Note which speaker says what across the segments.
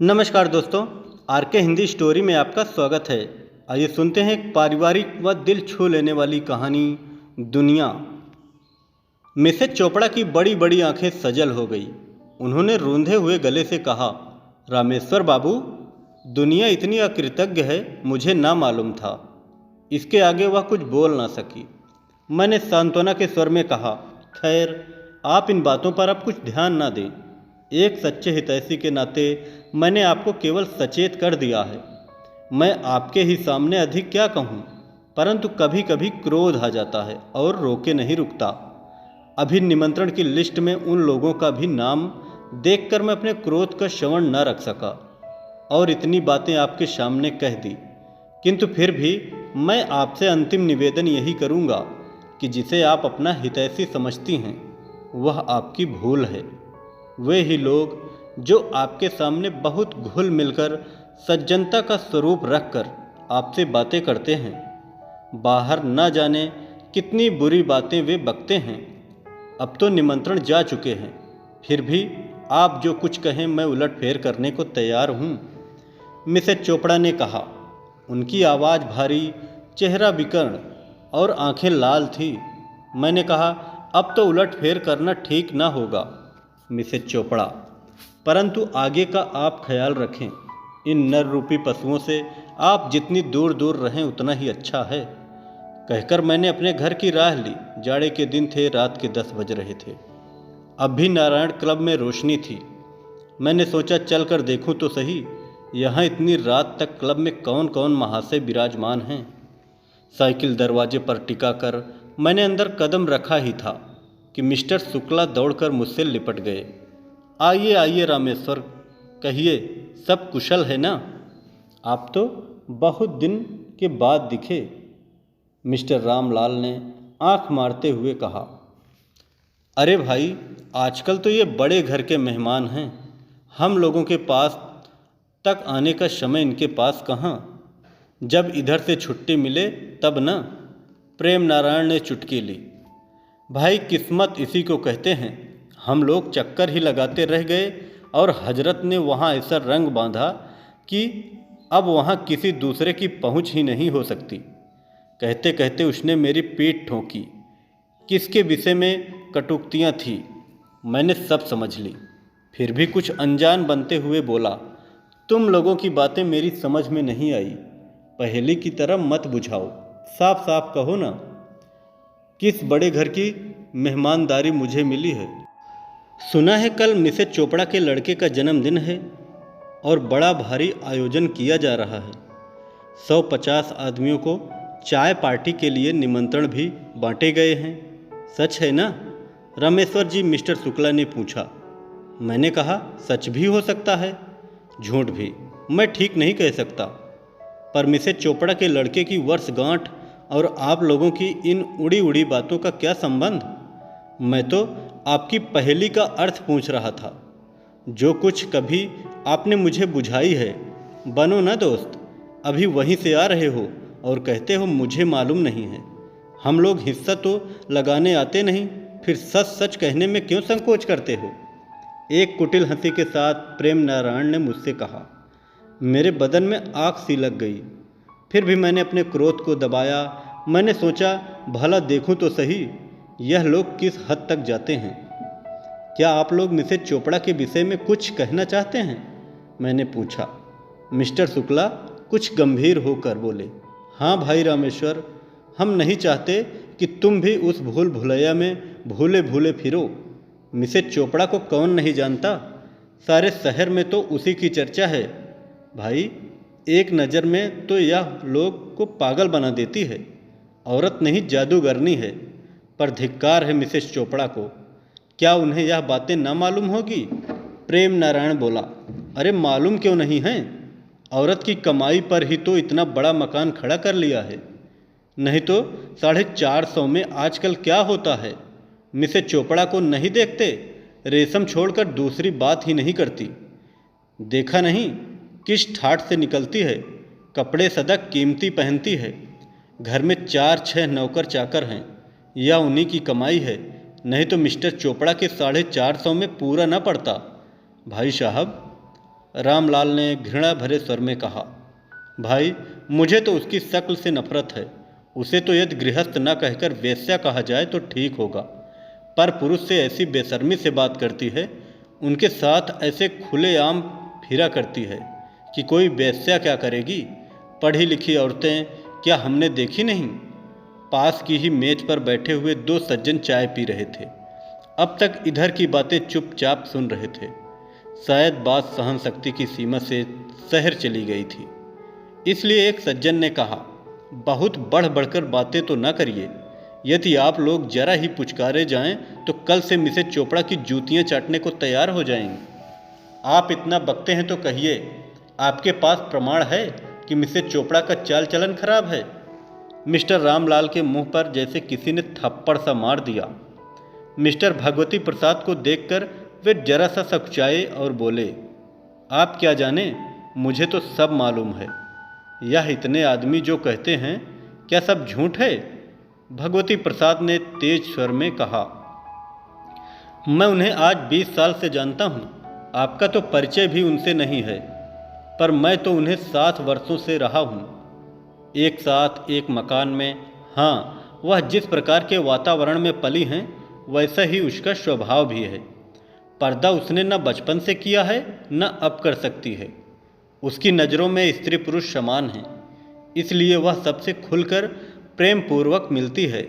Speaker 1: नमस्कार दोस्तों, आर के हिंदी स्टोरी में आपका स्वागत है। आइए सुनते हैं एक पारिवारिक व दिल छू लेने वाली कहानी दुनिया। मिसेज चोपड़ा की बड़ी बड़ी आंखें सजल हो गई। उन्होंने रूंधे हुए गले से कहा, रामेश्वर बाबू, दुनिया इतनी अकृतज्ञ है, मुझे ना मालूम था। इसके आगे वह कुछ बोल ना सकी। मैंने सांत्वना के स्वर में कहा, खैर, आप इन बातों पर अब कुछ ध्यान ना दें। एक सच्चे हितैषी के नाते मैंने आपको केवल सचेत कर दिया है। मैं आपके ही सामने अधिक क्या कहूँ, परंतु कभी कभी क्रोध आ जाता है और रोके नहीं रुकता। अभी निमंत्रण की लिस्ट में उन लोगों का भी नाम देखकर मैं अपने क्रोध का श्रवण न रख सका और इतनी बातें आपके सामने कह दी। किंतु फिर भी मैं आपसे अंतिम निवेदन यही करूँगा कि जिसे आप अपना हितैषी समझती हैं, वह आपकी भूल है। वे ही लोग जो आपके सामने बहुत घुल मिलकर सज्जनता का स्वरूप रखकर आपसे बातें करते हैं, बाहर न जाने कितनी बुरी बातें वे बकते हैं। अब तो निमंत्रण जा चुके हैं, फिर भी आप जो कुछ कहें मैं उलटफेर करने को तैयार हूँ। मिसेज चोपड़ा ने कहा। उनकी आवाज़ भारी, चेहरा विकर्ण और आंखें लाल थी। मैंने कहा, अब तो उलटफेर करना ठीक ना होगा मिसेज चोपड़ा, परंतु आगे का आप ख्याल रखें। इन नर रूपी पशुओं से आप जितनी दूर दूर रहें उतना ही अच्छा है। कहकर मैंने अपने घर की राह ली। जाड़े के दिन थे, रात के 10 बज रहे थे। अब भी नारायण क्लब में रोशनी थी। मैंने सोचा चल कर देखूँ तो सही, यहाँ इतनी रात तक क्लब में कौन कौन महाशय विराजमान हैं। साइकिल दरवाजे पर टिका कर मैंने अंदर कदम रखा ही था कि मिस्टर शुक्ला दौड़कर मुझसे लिपट गए। आइए आइए रामेश्वर, कहिए, सब कुशल है ना? आप तो बहुत दिन के बाद दिखे, मिस्टर रामलाल ने आंख मारते हुए कहा। अरे भाई, आजकल तो ये बड़े घर के मेहमान हैं, हम लोगों के पास तक आने का समय इनके पास कहाँ। जब इधर से छुट्टी मिले तब ना। प्रेम नारायण ने चुटकी ली। भाई, किस्मत इसी को कहते हैं। हम लोग चक्कर ही लगाते रह गए और हजरत ने वहाँ ऐसा रंग बांधा कि अब वहाँ किसी दूसरे की पहुँच ही नहीं हो सकती। कहते कहते उसने मेरी पीठ ठोंकी। किसके विषय में कटुक्तियाँ थी, मैंने सब समझ ली। फिर भी कुछ अनजान बनते हुए बोला, तुम लोगों की बातें मेरी समझ में नहीं आई। पहेली की तरह मत बुझाओ, साफ साफ कहो ना, किस बड़े घर की मेहमानदारी मुझे मिली है। सुना है कल मिसेज चोपड़ा के लड़के का जन्मदिन है और बड़ा भारी आयोजन किया जा रहा है। 150 आदमियों को चाय पार्टी के लिए निमंत्रण भी बांटे गए हैं। सच है ना रामेश्वर जी? मिस्टर शुक्ला ने पूछा। मैंने कहा, सच भी हो सकता है, झूठ भी, मैं ठीक नहीं कह सकता। पर मिसेज चोपड़ा के लड़के की वर्षगांठ और आप लोगों की इन उड़ी उड़ी बातों का क्या संबंध? मैं तो आपकी पहेली का अर्थ पूछ रहा था। जो कुछ कभी आपने मुझे बुझाई है। बनो ना दोस्त, अभी वहीं से आ रहे हो और कहते हो मुझे मालूम नहीं है। हम लोग हिस्सा तो लगाने आते नहीं, फिर सच सच कहने में क्यों संकोच करते हो? एक कुटिल हंसी के साथ प्रेम नारायण ने मुझसे कहा। मेरे बदन में आग सी लग गई। फिर भी मैंने अपने क्रोध को दबाया। मैंने सोचा, भला देखूं तो सही, यह लोग किस हद तक जाते हैं। क्या आप लोग मिसेज चोपड़ा के विषय में कुछ कहना चाहते हैं? मैंने पूछा। मिस्टर शुक्ला कुछ गंभीर होकर बोले, हाँ भाई रामेश्वर, हम नहीं चाहते कि तुम भी उस भूल भुलैया में भूले भूले फिरो। मिसेज चोपड़ा को कौन नहीं जानता? सारे शहर में तो उसी की चर्चा है। भाई, एक नज़र में तो यह लोग को पागल बना देती है। औरत नहीं, जादूगरनी है। पर धिक्कार है मिसेज चोपड़ा को। क्या उन्हें यह बातें ना मालूम होगी? प्रेम नारायण बोला। अरे मालूम क्यों नहीं है? औरत की कमाई पर ही तो इतना बड़ा मकान खड़ा कर लिया है। नहीं तो 450 में आजकल क्या होता है? मिसेज चोपड़ा को नहीं देखते? रेशम छोड़कर दूसरी बात ही नहीं करती। देखा नहीं किस ठाठ से निकलती है। कपड़े सदा कीमती पहनती है। घर में 4-6 नौकर चाकर हैं, यह उन्हीं की कमाई है। नहीं तो मिस्टर चोपड़ा के 450 में पूरा न पड़ता। भाई साहब, रामलाल ने घृणा भरे स्वर में कहा। भाई, मुझे तो उसकी शक्ल से नफरत है। उसे तो यदि गृहस्थ न कहकर वेश्या कहा जाए तो ठीक होगा, पर पुरुष से ऐसी बेशर्मी से बात करती है, उनके साथ ऐसे खुलेआम फिरा करती है कि कोई वेश्या क्या करेगी। पढ़ी लिखी औरतें क्या हमने देखी नहीं? पास की ही मेज पर बैठे हुए दो सज्जन चाय पी रहे थे। अब तक इधर की बातें चुपचाप सुन रहे थे। शायद बात सहन शक्ति की सीमा से शहर चली गई थी, इसलिए एक सज्जन ने कहा, बहुत बढ़ बढ़कर बातें तो न करिए। यदि आप लोग जरा ही पुचकारे जाएं तो कल से मिसेज चोपड़ा की जूतियां चाटने को तैयार हो जाएंगी। आप इतना बकते हैं तो कहिए, आपके पास प्रमाण है कि मिसेज चोपड़ा का चाल चलन खराब है? मिस्टर रामलाल के मुंह पर जैसे किसी ने थप्पड़ सा मार दिया। मिस्टर भगवती प्रसाद को देखकर वे जरा सा सकुचाए और बोले, आप क्या जाने, मुझे तो सब मालूम है। यह इतने आदमी जो कहते हैं, क्या सब झूठ है? भगवती प्रसाद ने तेज स्वर में कहा। मैं उन्हें आज 20 साल से जानता हूँ। आपका तो परिचय भी उनसे नहीं है, पर मैं तो उन्हें 7 वर्षों से रहा हूँ, एक साथ एक मकान में। हाँ, वह जिस प्रकार के वातावरण में पली हैं, वैसा ही उसका स्वभाव भी है। पर्दा उसने न बचपन से किया है, न अब कर सकती है। उसकी नज़रों में स्त्री पुरुष समान हैं, इसलिए वह सबसे खुलकर प्रेम पूर्वक मिलती है।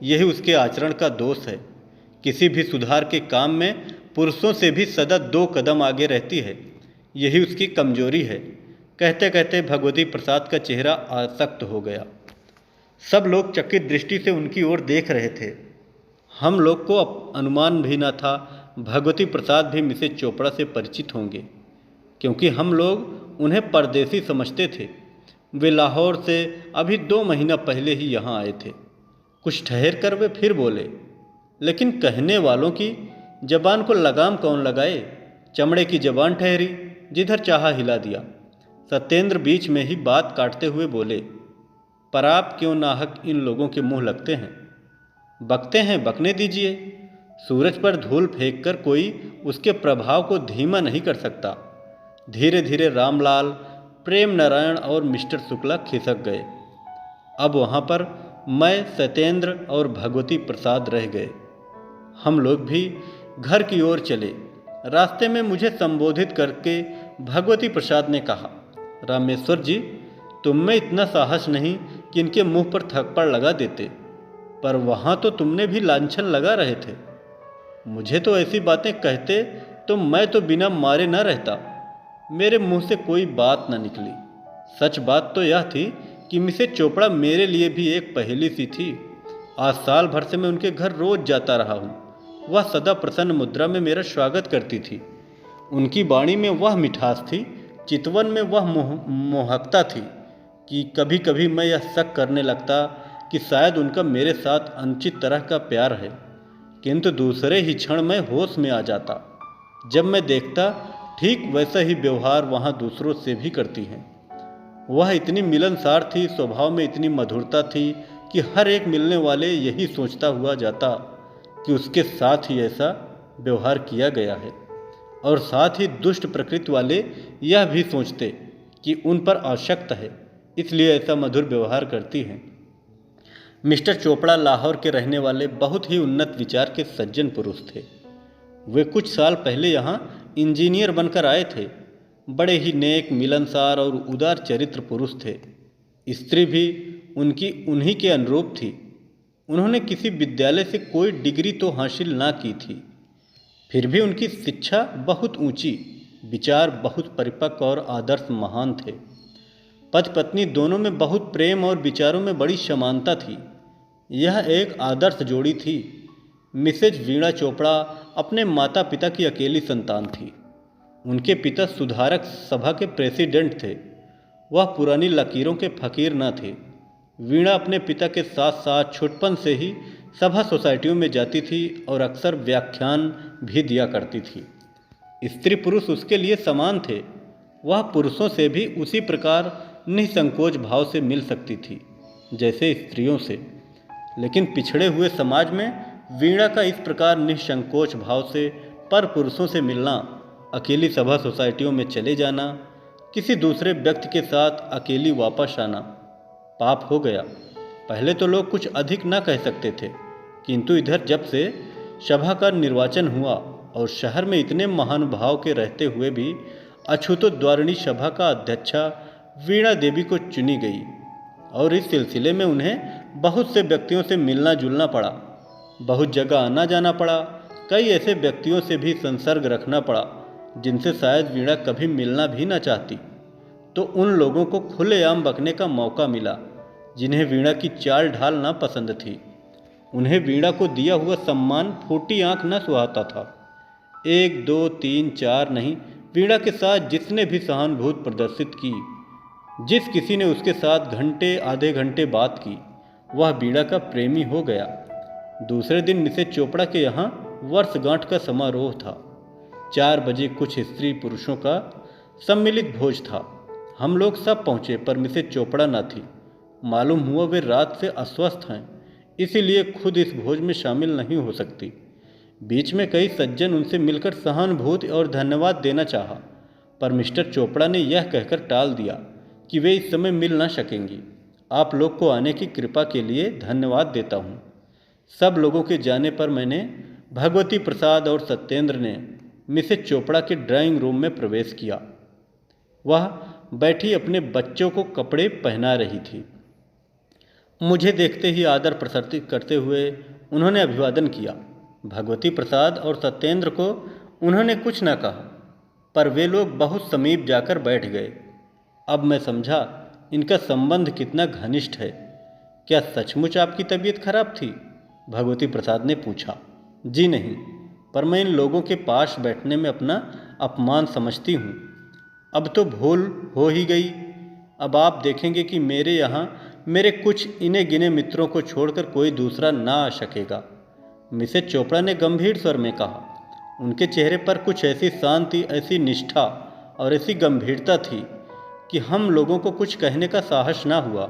Speaker 1: यही उसके आचरण का दोष है। किसी भी सुधार के काम में पुरुषों से भी सदा 2 कदम आगे रहती है। यही उसकी कमजोरी है। कहते कहते भगवती प्रसाद का चेहरा आसक्त हो गया। सब लोग चकित दृष्टि से उनकी ओर देख रहे थे। हम लोग को अनुमान भी न था भगवती प्रसाद भी मिसेज चोपड़ा से परिचित होंगे, क्योंकि हम लोग उन्हें परदेसी समझते थे। वे लाहौर से अभी 2 महीना पहले ही यहाँ आए थे। कुछ ठहर कर वे फिर बोले, लेकिन कहने वालों की जबान को लगाम कौन लगाए? चमड़े की जबान ठहरी, जिधर चाहा हिला दिया। सत्येंद्र बीच में ही बात काटते हुए बोले, पर आप क्यों नाहक इन लोगों के मुंह लगते हैं? बकते हैं, बकने दीजिए। सूरज पर धूल फेंककर कोई उसके प्रभाव को धीमा नहीं कर सकता। धीरे धीरे रामलाल, प्रेम नारायण और मिस्टर शुक्ला खिसक गए। अब वहाँ पर मैं, सत्येंद्र और भगवती प्रसाद रह गए। हम लोग भी घर की ओर चले। रास्ते में मुझे संबोधित करके भगवती प्रसाद ने कहा, रामेश्वर जी, तुम में इतना साहस नहीं कि इनके मुंह पर थप्पड़ लगा देते, पर वहाँ तो तुमने भी लांछन लगा रहे थे। मुझे तो ऐसी बातें कहते तो मैं तो बिना मारे न रहता। मेरे मुंह से कोई बात न निकली। सच बात तो यह थी कि मिसेज चोपड़ा मेरे लिए भी एक पहेली सी थी। आज साल भर से मैं उनके घर रोज जाता रहा हूँ। वह सदा प्रसन्न मुद्रा में मेरा स्वागत करती थी। उनकी वाणी में वह मिठास थी, चितवन में वह मोहकता थी कि कभी कभी मैं यह शक करने लगता कि शायद उनका मेरे साथ अनुचित तरह का प्यार है, किंतु दूसरे ही क्षण में होश में आ जाता जब मैं देखता ठीक वैसा ही व्यवहार वहाँ दूसरों से भी करती हैं। वह इतनी मिलनसार थी, स्वभाव में इतनी मधुरता थी कि हर एक मिलने वाले यही सोचता हुआ जाता कि उसके साथ ही ऐसा व्यवहार किया गया है, और साथ ही दुष्ट प्रकृति वाले यह भी सोचते कि उन पर आसक्त है, इसलिए ऐसा मधुर व्यवहार करती हैं। मिस्टर चोपड़ा लाहौर के रहने वाले बहुत ही उन्नत विचार के सज्जन पुरुष थे। वे कुछ साल पहले यहाँ इंजीनियर बनकर आए थे। बड़े ही नेक, मिलनसार और उदार चरित्र पुरुष थे। स्त्री भी उनकी उन्हीं के अनुरूप थी। उन्होंने किसी विद्यालय से कोई डिग्री तो हासिल ना की थी, फिर भी उनकी शिक्षा बहुत ऊंची, विचार बहुत परिपक्व और आदर्श महान थे। पति पत्नी दोनों में बहुत प्रेम और विचारों में बड़ी समानता थी। यह एक आदर्श जोड़ी थी। मिसेज वीणा चोपड़ा अपने माता पिता की अकेली संतान थी। उनके पिता सुधारक सभा के प्रेसिडेंट थे। वह पुरानी लकीरों के फकीर न थे। वीणा अपने पिता के साथ साथ छुटपन से ही सभा सोसाइटियों में जाती थी और अक्सर व्याख्यान भी दिया करती थी। स्त्री पुरुष उसके लिए समान थे। वह पुरुषों से भी उसी प्रकार निसंकोच भाव से मिल सकती थी जैसे स्त्रियों से, लेकिन पिछड़े हुए समाज में वीणा का इस प्रकार निसंकोच भाव से पर पुरुषों से मिलना अकेली सभा सोसाइटियों में चले जाना, किसी दूसरे व्यक्ति के साथ अकेली वापस आना पाप हो गया। पहले तो लोग कुछ अधिक ना कह सकते थे, किंतु इधर जब से सभा का निर्वाचन हुआ और शहर में इतने महानुभाव के रहते हुए भी अछूतोद्वारिणी सभा का अध्यक्षा वीणा देवी को चुनी गई और इस सिलसिले में उन्हें बहुत से व्यक्तियों से मिलना जुलना पड़ा, बहुत जगह आना जाना पड़ा, कई ऐसे व्यक्तियों से भी संसर्ग रखना पड़ा जिनसे शायद वीणा कभी मिलना भी ना चाहती। तो उन लोगों को खुलेआम बकने का मौका मिला जिन्हें वीणा की चाल ढाल ना पसंद थी। उन्हें वीणा को दिया हुआ सम्मान फूटी आंख न सुहाता था। 1 2 3 4 नहीं, वीणा के साथ जिसने भी सहानुभूति प्रदर्शित की, जिस किसी ने उसके साथ घंटे आधे घंटे बात की, वह वीणा का प्रेमी हो गया। दूसरे दिन मिसेज चोपड़ा के यहाँ वर्षगांठ का समारोह था। 4 बजे कुछ स्त्री पुरुषों का सम्मिलित भोज था। हम लोग सब पहुँचे पर मिसेज चोपड़ा न थी। मालूम हुआ वे रात से अस्वस्थ हैं, इसीलिए खुद इस भोज में शामिल नहीं हो सकती। बीच में कई सज्जन उनसे मिलकर सहानुभूति और धन्यवाद देना चाहा, पर मिस्टर चोपड़ा ने यह कहकर टाल दिया कि वे इस समय मिल ना सकेंगी। आप लोग को आने की कृपा के लिए धन्यवाद देता हूँ। सब लोगों के जाने पर मैंने भगवती प्रसाद और सत्येंद्र ने मिसेज चोपड़ा के ड्राइंग रूम में प्रवेश किया। वह बैठी अपने बच्चों को कपड़े पहना रही थी। मुझे देखते ही आदर प्रदर्शित करते हुए उन्होंने अभिवादन किया। भगवती प्रसाद और सत्येंद्र को उन्होंने कुछ न कहा, पर वे लोग बहुत समीप जाकर बैठ गए। अब मैं समझा इनका संबंध कितना घनिष्ठ है। क्या सचमुच आपकी तबीयत खराब थी? भगवती प्रसाद ने पूछा। जी नहीं, पर मैं इन लोगों के पास बैठने में अपना अपमान समझती हूँ। अब तो भूल हो ही गई। अब आप देखेंगे कि मेरे यहाँ मेरे कुछ इने गिने मित्रों को छोड़कर कोई दूसरा ना आ सकेगा। मिसेज चोपड़ा ने गंभीर स्वर में कहा। उनके चेहरे पर कुछ ऐसी शांति, ऐसी निष्ठा और ऐसी गंभीरता थी कि हम लोगों को कुछ कहने का साहस ना हुआ।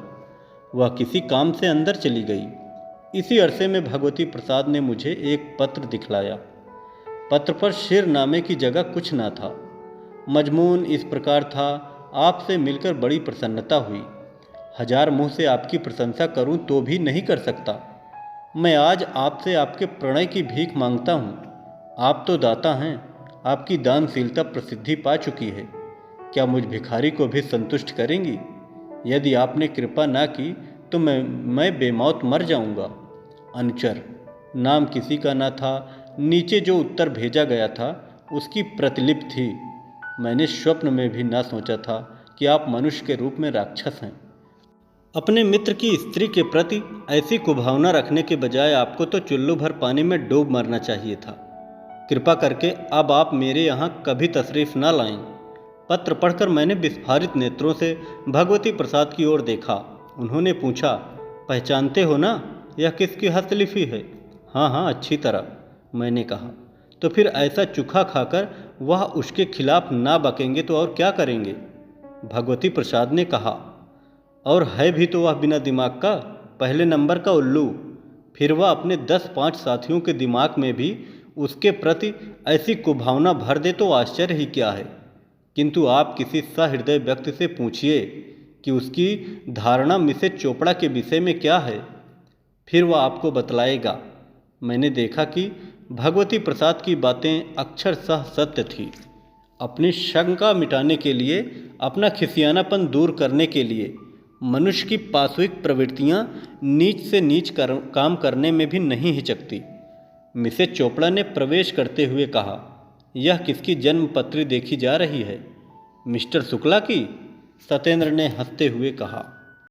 Speaker 1: वह किसी काम से अंदर चली गई। इसी अरसे में भगवती प्रसाद ने मुझे एक पत्र दिखलाया। पत्र पर शिर नामे की जगह कुछ ना था। मजमून इस प्रकार था, आपसे मिलकर बड़ी प्रसन्नता हुई। 1000 मुँह से आपकी प्रशंसा करूं तो भी नहीं कर सकता। मैं आज आपसे आपके प्रणय की भीख मांगता हूं। आप तो दाता हैं, आपकी दानशीलता प्रसिद्धि पा चुकी है। क्या मुझ भिखारी को भी संतुष्ट करेंगी? यदि आपने कृपा ना की तो मैं बेमौत मर जाऊंगा। अनुचर नाम किसी का ना था। नीचे जो उत्तर भेजा गया था उसकी प्रतिलिपि थी। मैंने स्वप्न में भी ना सोचा था कि आप मनुष्य के रूप में राक्षस हैं। अपने मित्र की स्त्री के प्रति ऐसी कुभावना रखने के बजाय आपको तो चुल्लू भर पानी में डूब मरना चाहिए था। कृपा करके अब आप मेरे यहाँ कभी तशरीफ़ ना लाएं। पत्र पढ़कर मैंने विस्फारित नेत्रों से भगवती प्रसाद की ओर देखा। उन्होंने पूछा, पहचानते हो ना, यह किसकी हस्तलिपि है? हाँ हाँ, अच्छी तरह, मैंने कहा। तो फिर ऐसा चुखा खाकर वह उसके खिलाफ ना बकेंगे तो और क्या करेंगे? भगवती प्रसाद ने कहा। और है भी तो वह बिना दिमाग का, पहले नंबर का उल्लू। फिर वह अपने 10-5 साथियों के दिमाग में भी उसके प्रति ऐसी कुभावना भर दे तो आश्चर्य ही क्या है। किंतु आप किसी सहृदय व्यक्ति से पूछिए कि उसकी धारणा मिसेज चोपड़ा के विषय में क्या है, फिर वह आपको बतलाएगा। मैंने देखा कि भगवती प्रसाद की बातें अक्षरशः सत्य थी। अपनी शंका मिटाने के लिए, अपना खिसियानापन दूर करने के लिए मनुष्य की पाशविक प्रवृत्तियां नीच से नीच काम करने में भी नहीं हिचकती। मिसेज चोपड़ा ने प्रवेश करते हुए कहा, यह किसकी जन्मपत्री देखी जा रही है? मिस्टर शुक्ला की? सत्येंद्र ने हंसते हुए कहा।